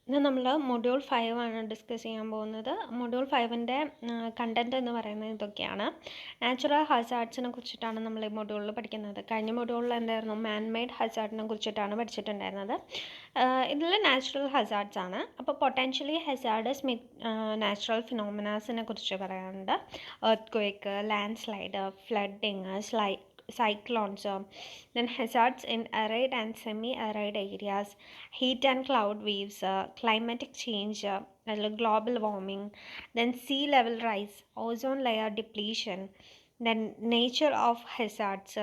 ഇന്ന് നമ്മൾ മൊഡ്യൂൾ 5 ആണ് ഡിസ്കസ് ചെയ്യാൻ പോകുന്നത്. മൊഡ്യൂൾ 5ൻ്റെ കണ്ടൻറ് എന്ന് പറയുന്നത് ഇതൊക്കെയാണ്. നാച്ചുറൽ ഹസാർഡ്സിനെ കുറിച്ചിട്ടാണ് നമ്മൾ ഈ മൊഡ്യൂളിൽ പഠിക്കുന്നത്. കഴിഞ്ഞ മൊഡ്യൂളിൽ എന്തായിരുന്നു, മാൻ മെയ്ഡ് ഹസാർഡിനെ കുറിച്ചിട്ടാണ് പഠിച്ചിട്ടുണ്ടായിരുന്നത്. ഇതിൽ നാച്ചുറൽ ഹസാർഡ്സ് ആണ്. അപ്പോൾ പൊട്ടൻഷ്യലി ഹസാർഡസ് നാച്ചുറൽ ഫിനോമിനാസിനെ കുറിച്ച് പറയാനുണ്ട്. Earth quake, land slide, flooding, cyclones, then hazards in arid and semi-arid areas, heat and cloud waves, climatic change, global warming, then sea level rise, ozone layer depletion, then nature of hazards,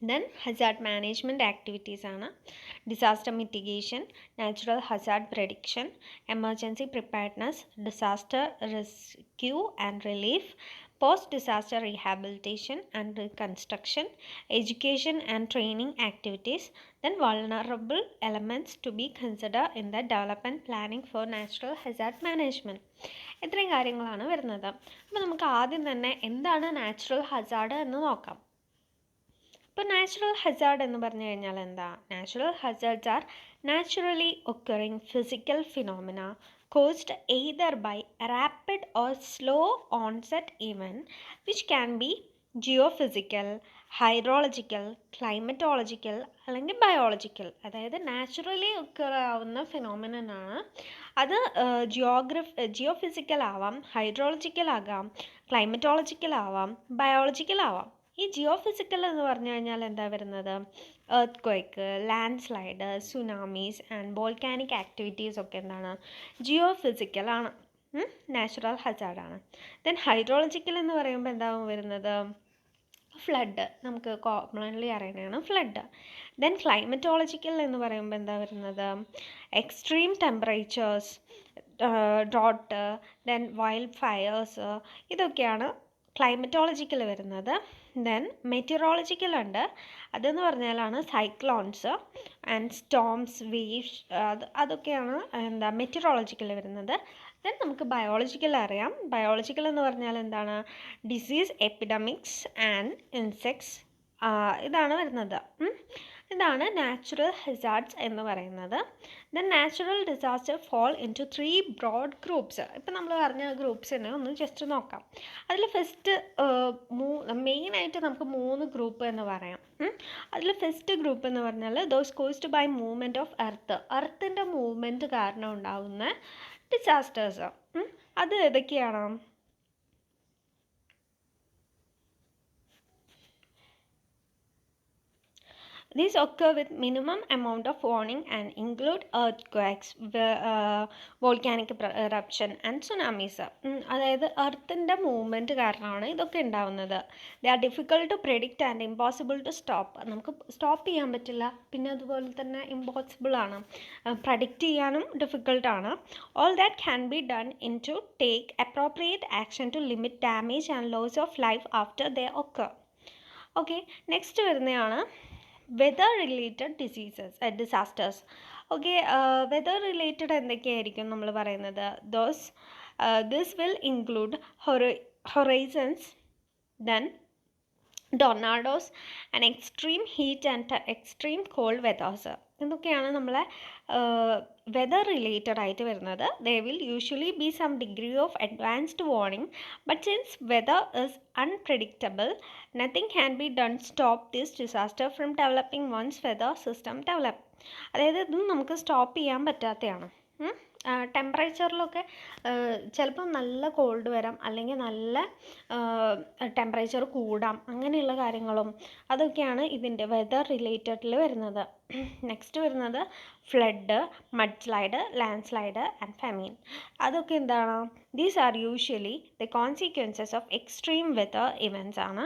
then hazard management activities ആണ്. disaster mitigation, natural hazard prediction, emergency preparedness, disaster rescue and relief, post-disaster rehabilitation and reconstruction, education and training activities, then vulnerable elements to be considered in the development planning for natural hazard management. ഇത്രയും കാര്യങ്ങളാണ് വരുന്നത്. അപ്പോൾ നമുക്ക് ആദ്യം തന്നെ എന്താണ് natural Hazard എന്ന് നോക്കാം. ഇപ്പോൾ നാച്ചുറൽ ഹസാർഡ് എന്ന് പറഞ്ഞു കഴിഞ്ഞാൽ എന്താ? Natural hazards are naturally occurring physical phenomena caused either by rapid or slow onset event which can be geophysical, hydrological, climatological അല്ലെങ്കിൽ ബയോളജിക്കൽ. അതായത് നാച്ചുറലി ഒക്കർ ആവുന്ന ഫിനോമിനൻ ആണ്. അത് ജിയോഫിസിക്കൽ ആവാം, ഹൈഡ്രോളജിക്കൽ ആകാം, ക്ലൈമറ്റോളജിക്കൽ ആവാം, ബയോളജിക്കൽ ആവാം. ഈ ജിയോഫിസിക്കൽ എന്ന് പറഞ്ഞു കഴിഞ്ഞാൽ എന്താ വരുന്നത്? Earth quake, land slide, സുനാമീസ് and volcanic activities ഒക്കെ എന്താണ്? ജിയോഫിസിക്കൽ ആണ്, നാച്ചുറൽ ഹസാർഡാണ്. ദെൻ ഹൈഡ്രോളജിക്കൽ എന്ന് പറയുമ്പോൾ എന്താവും വരുന്നത്? ഫ്ലഡ്, നമുക്ക് കോമൺലി അറിയുന്നതാണ് ഫ്ലഡ്. ദെൻ ക്ലൈമറ്റോളജിക്കൽ എന്ന് പറയുമ്പോൾ എന്താ വരുന്നത്? Extreme temperatures, drought, then wild fires, ഇതൊക്കെയാണ് ക്ലൈമറ്റോളജിക്കൽ വരുന്നത്. ദെൻ മെറ്റീറോളജിക്കൽ ഉണ്ട്. അതെന്ന് പറഞ്ഞാലാണ് സൈക്ലോൺസ് ആൻഡ് സ്റ്റോംസ്, വേവ്സ്, അതൊക്കെയാണ് എന്താ മെറ്റീറോളജിക്കൽ വരുന്നത്. ദെൻ നമുക്ക് ബയോളജിക്കൽ അറിയാം. ബയോളജിക്കൽ എന്ന് പറഞ്ഞാൽ എന്താണ്? ഡിസീസ്, എപ്പിഡമിക്സ് ആൻഡ് ഇൻസെക്ട്സ്, ഇതാണ് വരുന്നത്. ഇതാണ് നാച്ചുറൽ ഹസാർഡ്സ് എന്ന് പറയുന്നത്. Then natural disaster fall into 3 broad groups. ഇപ്പം നമ്മൾ പറഞ്ഞ ഗ്രൂപ്പ്സിനെ ഒന്ന് ജസ്റ്റ് നോക്കാം. അതിൽ ഫസ്റ്റ് മെയിനായിട്ട് നമുക്ക് 3 ഗ്രൂപ്പ് എന്ന് പറയാം. അതിൽ ഫസ്റ്റ് ഗ്രൂപ്പ് എന്ന് പറഞ്ഞാൽ those caused by movement of എർത്തിൻ്റെ മൂവ്മെൻറ്റ് കാരണം ഉണ്ടാകുന്ന ഡിസാസ്റ്റേഴ്സ്. അത് ഏതൊക്കെയാണ്? These occur with minimum amount of warning and include earthquakes, volcanic eruption and tsunamis. അതായത് എർത്തിൻ്റെ മൂവ്മെൻറ്റ് കാരണമാണ് ഇതൊക്കെ ഉണ്ടാവുന്നത്. They are difficult to predict and impossible to stop. നമുക്ക് സ്റ്റോപ്പ് ചെയ്യാൻ പറ്റില്ല, പിന്നെ അതുപോലെ തന്നെ ഇമ്പോസിബിൾ ആണ്, പ്രഡിക്റ്റ് ചെയ്യാനും ഡിഫിക്കൾട്ടാണ്. All that can be done in to take appropriate action to limit damage and loss of life after they occur. Okay, next വരുന്നതാണ് weather related disasters. Okay, weather related എന്തൊക്കെയായിരിക്കും നമ്മൾ പറയുന്നത്? This will include horizons, then tornadoes and extreme heat and extreme cold weathers. ഇതൊക്കെയാണ് നമ്മളെ weather related ആയിട്ട് വരുന്നത്. They will usually be some degree of advanced warning, but since weather is unpredictable, nothing can be done stop this disaster from developing once weather system develop. അതായത് ഇതും നമുക്ക് stop ചെയ്യാൻ പറ്റാത്തതാണ്. ടെമ്പറേച്ചറിലൊക്കെ ചിലപ്പം നല്ല കോൾഡ് വരാം, അല്ലെങ്കിൽ നല്ല ടെമ്പറേച്ചർ കൂടാം, അങ്ങനെയുള്ള കാര്യങ്ങളും അതൊക്കെയാണ് ഇതിൻ്റെ വെതർ റിലേറ്റഡിൽ വരുന്നത്. നെക്സ്റ്റ് വരുന്നത് flood, mudslide, landslide and famine. അതൊക്കെ എന്താണ്? These are usually the consequences of extreme weather events ആണ്,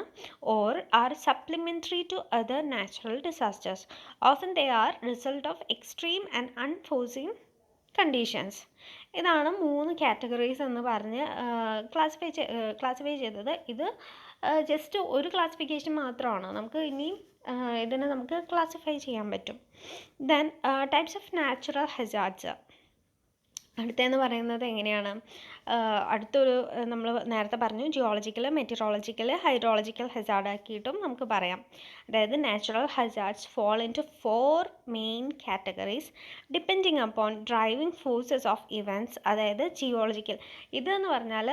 or are supplementary to other natural disasters. Often they are result of extreme and unforeseen conditions. ഇതാണ് 3 categories എന്ന് പറഞ്ഞ് classify ചെയ്തത്. ഇത് just ഒരു classification മാത്രമാണ്. നമുക്ക് ഇനിയും ഇതിനെ നമുക്ക് ക്ലാസിഫൈ ചെയ്യാൻ പറ്റും. Then types of natural hazards. അടുത്തതെന്ന് പറയുന്നത് എങ്ങനെയാണ്? അടുത്തൊരു നമ്മൾ നേരത്തെ പറഞ്ഞു ജിയോളജിക്കൽ, മെറ്റീരിയോളജിക്കൽ, ഹൈഡ്രോളജിക്കൽ ഹസാർഡ് ആക്കിയിട്ടും നമുക്ക് പറയാം. അതായത് natural hazards fall into 4 main categories depending upon driving forces of events. അതായത് ജിയോളജിക്കൽ ഇതെന്ന് പറഞ്ഞാൽ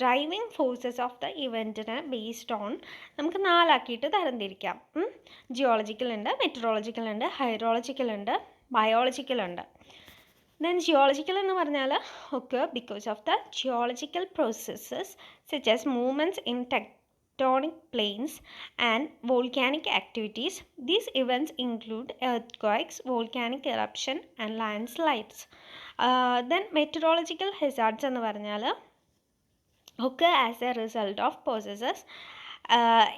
ഡ്രൈവിംഗ് ഫോഴ്സസ് ഓഫ് ദ ഇവൻറ്റിനെ ബേസ്ഡ് ഓൺ നമുക്ക് 4 ആക്കിയിട്ട് തരംതിരിക്കാം. ജിയോളജിക്കൽ ഉണ്ട്, മെറ്റീരിയോളജിക്കൽ ഉണ്ട്, ഹൈഡ്രോളജിക്കൽ ഉണ്ട്, ബയോളജിക്കൽ ഉണ്ട്. Then geological എന്ന് പറഞ്ഞാൽ occur because of the geological processes such as movements in tectonic planes and volcanic activities. These events include earthquakes, volcanic eruption and landslides. Then meteorological hazards എന്ന് പറഞ്ഞാൽ occur as a result of processes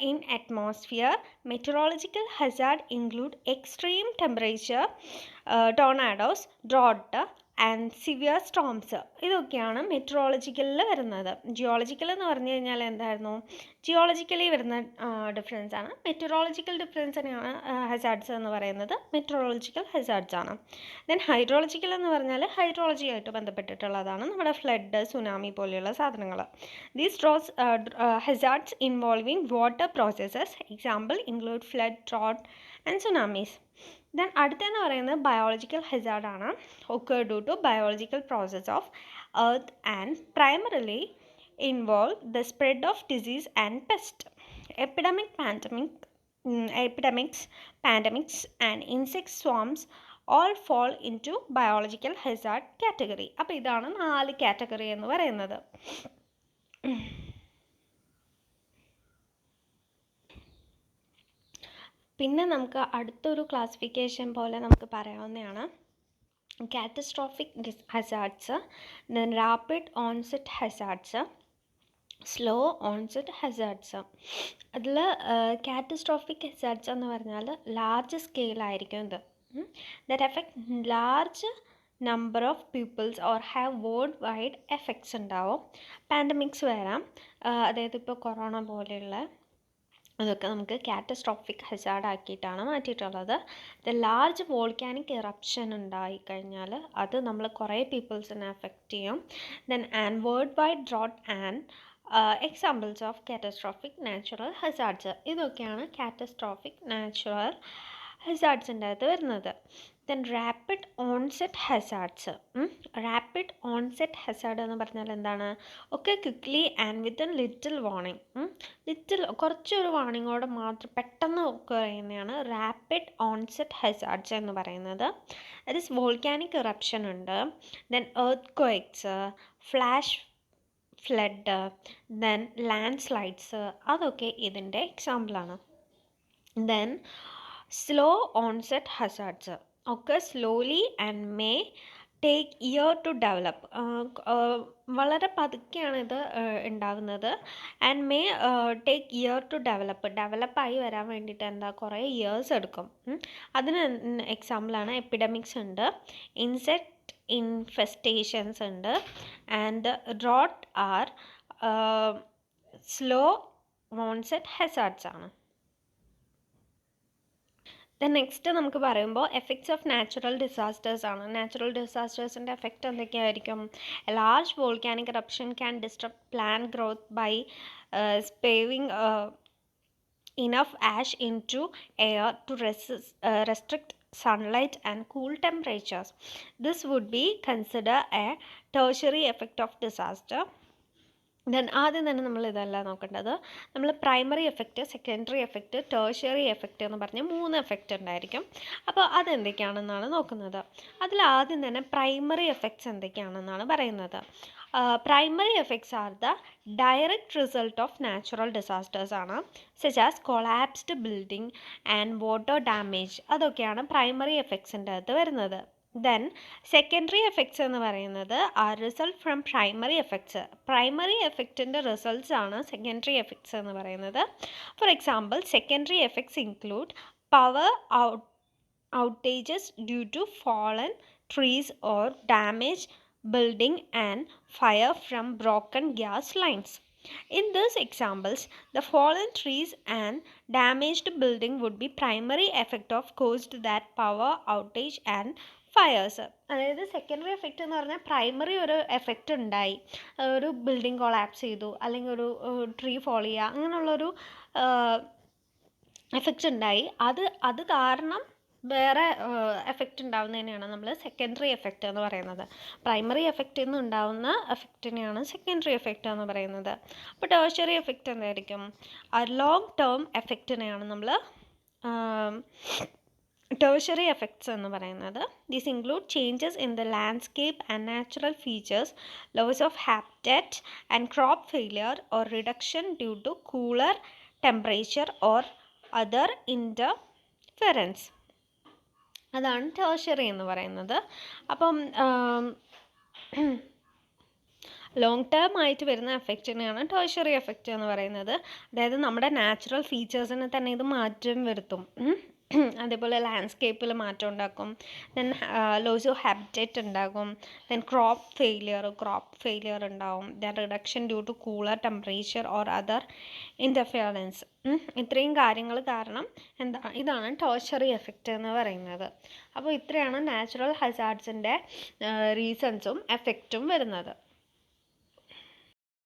in atmosphere. Meteorological hazard include extreme temperature, tornadoes, drought and severe storms. ഇതൊക്കെയാണ് മെറ്ററോളജിക്കലിൽ വരുന്നത്. Geological എന്ന് പറഞ്ഞു കഴിഞ്ഞാൽ എന്തായിരുന്നു? Geologically വരുന്ന difference ആണ്. മെറ്ററോളജിക്കൽ ഡിഫറൻസിനെയാണ് ഹസാർഡ്സ് എന്ന് പറയുന്നത്. മെറ്ററോളജിക്കൽ ഹസാർഡ്സ് ആണ്. ദെൻ ഹൈഡ്രോളജിക്കൽ എന്ന് പറഞ്ഞാൽ ഹൈഡ്രോളജിയായിട്ട് ബന്ധപ്പെട്ടിട്ടുള്ളതാണ്. നമ്മുടെ ഫ്ലഡ്, സുനാമി പോലെയുള്ള സാധനങ്ങൾ. These hazards involving water processes, example include flood, drought and tsunamis. Then അടുത്തെന്ന് പറയുന്നത് ബയോളജിക്കൽ ഹസാർഡ് ആണ്. occur due to biological process of earth and primarily involve the spread of disease and pest. Epidemics, pandemics and insect swarms all fall into biological hazard category. അപ്പോൾ ഇതാണ് 4 category എന്ന് പറയുന്നത്. പിന്നെ നമുക്ക് അടുത്തൊരു ക്ലാസിഫിക്കേഷൻ പോലെ നമുക്ക് പറയാവുന്നതാണ് catastrophic hazards, then rapid onset hazards, slow onset hazards. അതിൽ കാറ്റസ്ട്രോഫിക് ഹസാർഡ്സ് എന്ന് പറഞ്ഞാൽ ലാർജ് സ്കെയിലായിരിക്കും ഇത്. That affect large number of peoples or have worldwide effects ഉണ്ടാവും. പാൻഡമിക്സ് വരാം, അതായത് ഇപ്പോൾ കൊറോണ പോലെയുള്ള അതൊക്കെ നമുക്ക് കാറ്റസ്ട്രോഫിക് ഹസാർഡ് ആക്കിയിട്ടാണ് മാറ്റിയിട്ടുള്ളത്. ദ ലാർജ് വോൾക്കാനിക് ഇറപ്ഷൻ ഉണ്ടായിക്കഴിഞ്ഞാൽ അത് നമ്മൾ കുറേ പീപ്പിൾസിനെ എഫക്റ്റ് ചെയ്യും. Then and world wide drought and examples of catastrophic natural hazards. ഇതൊക്കെയാണ് കാറ്റസ്ട്രോഫിക് നാച്ചുറൽ ഹസാർഡ്സിൻ്റെ അകത്ത് വരുന്നത്. Then rapid onset hazards. Rapid onset hazard എന്ന് പറഞ്ഞാൽ എന്താണ്? Occur quickly and with little warning, കുറച്ചൊരു വാർണിങ്ങോടെ മാത്രം പെട്ടെന്ന് ഒക്കെ ചെയ്യുന്നതാണ് റാപ്പിഡ് ഓൺസെറ്റ് ഹസാർഡ്സ് എന്ന് പറയുന്നത്. ദാറ്റ് ഈസ് വോൾക്കാനിക് ഇറപ്ഷൻ ഉണ്ട്, then earthquakes, flash flood, then landslides, അതൊക്കെ ഇതിൻ്റെ എക്സാമ്പിളാണ്. Then slow onset hazards occur slowly and may take year to develop. വളരെ പതുക്കെയാണ് ഇത് ഉണ്ടാകുന്നത്. And may take year to ഡെവലപ്പായി വരാൻ വേണ്ടിയിട്ട് കുറേ ഇയേഴ്സ് എടുക്കും. അതിന് എക്സാമ്പിളാണ് എപ്പിഡമിക്സ് ഉണ്ട്, ഇൻസെക്ട് ഇൻഫെസ്റ്റേഷൻസ് ഉണ്ട്, and drought are slow onset hazards ആണ്. നെക്സ്റ്റ് നമുക്ക് പറയുമ്പോൾ എഫക്ട്സ് ഓഫ് നാച്ചുറൽ ഡിസാസ്റ്റേഴ്സ് ആണ്. നാച്ചുറൽ ഡിസാസ്റ്റേഴ്സിൻ്റെ എഫക്റ്റ് എന്തൊക്കെയായിരിക്കും? Large volcanic eruption can disturb plant growth by spewing enough ash into air to restrict sunlight and cool temperatures. This would be considered a tertiary effect of disaster. Then ആദ്യം തന്നെ നമ്മൾ ഇതല്ല നോക്കേണ്ടത്. നമ്മൾ primary effect, secondary effect, tertiary effect എന്ന് പറഞ്ഞ് 3 effect ഉണ്ടായിരിക്കും. അപ്പോൾ അതെന്തൊക്കെയാണെന്നാണ് നോക്കുന്നത്. അതിൽ ആദ്യം തന്നെ പ്രൈമറി എഫക്ട്സ് എന്തൊക്കെയാണെന്നാണ് പറയുന്നത്. Primary effects are the direct result of natural disasters ആണ്, such as collapsed building and water damage. അതൊക്കെയാണ് പ്രൈമറി എഫക്ട്സിൻ്റെ അകത്ത് വരുന്നത്. ദെൻ സെക്കൻഡറി എഫക്ട്സ് എന്ന് പറയുന്നത് are result from primary effects. Primary എഫക്റ്റിൻ്റെ റിസൾട്ട്സ് ആണ് സെക്കൻഡറി എഫക്ട്സ് എന്ന് പറയുന്നത്. For example, secondary effects include power outages due to fallen trees or damaged building and fire from broken gas lines. In these examples, the fallen trees and damaged building would be primary effect of caused that power outage and fires. അതായത് secondary effect എന്ന് പറഞ്ഞാൽ primary ഒരു effect ഉണ്ടായി, ഒരു building collapse ചെയ്തു അല്ലെങ്കിൽ ഒരു tree fall ചെയ്യുക അങ്ങനെയുള്ളൊരു എഫക്റ്റ് ഉണ്ടായി, അത് കാരണം വേറെ എഫക്റ്റ് ഉണ്ടാവുന്നതിനെയാണ് നമ്മൾ സെക്കൻഡറി എഫക്റ്റ് എന്ന് പറയുന്നത്. പ്രൈമറി എഫക്റ്റിൽ നിന്ന് ഉണ്ടാവുന്ന എഫക്റ്റിനെയാണ് സെക്കൻഡറി എഫക്റ്റ് എന്ന് പറയുന്നത്. അപ്പോൾ ടേർഷ്യറി എഫക്റ്റ് എന്തായിരിക്കും? ലോങ് ടേം എഫക്റ്റിനെയാണ് നമ്മൾ tertiary effects എന്ന് പറയുന്നത്. These include changes in the landscape and natural features, loss of habitat and crop failure or reduction due to cooler temperature or other interference. അതാണ് tertiary എന്ന് പറയുന്നത്. അപ്പം long term ആയിട്ട് വരുന്ന എഫക്റ്റിനെയാണ് tertiary effect എന്ന് പറയുന്നത്. അതായത് നമ്മുടെ നാച്ചുറൽ ഫീച്ചേഴ്സിനെ തന്നെ ഇത് മാറ്റം വരുത്തും. അതേപോലെ ലാൻഡ്സ്കേപ്പിൽ മാറ്റം ഉണ്ടാക്കും. ദെൻ ലോസ് ഓഫ് ഹാബിറ്റേറ്റ് ഉണ്ടാകും. ദെൻ ക്രോപ്പ് ഫെയിലിയർ ഉണ്ടാവും. Then reduction due to cooler temperature or other interference. ഇത്രയും കാര്യങ്ങൾ കാരണം ഇതാണ് ടേർഷ്യറി എഫക്റ്റ് എന്ന് പറയുന്നത്. അപ്പോൾ ഇത്രയാണ് നാച്ചുറൽ ഹസാർഡ്സിൻ്റെ റീസൺസും എഫക്റ്റും വരുന്നത്.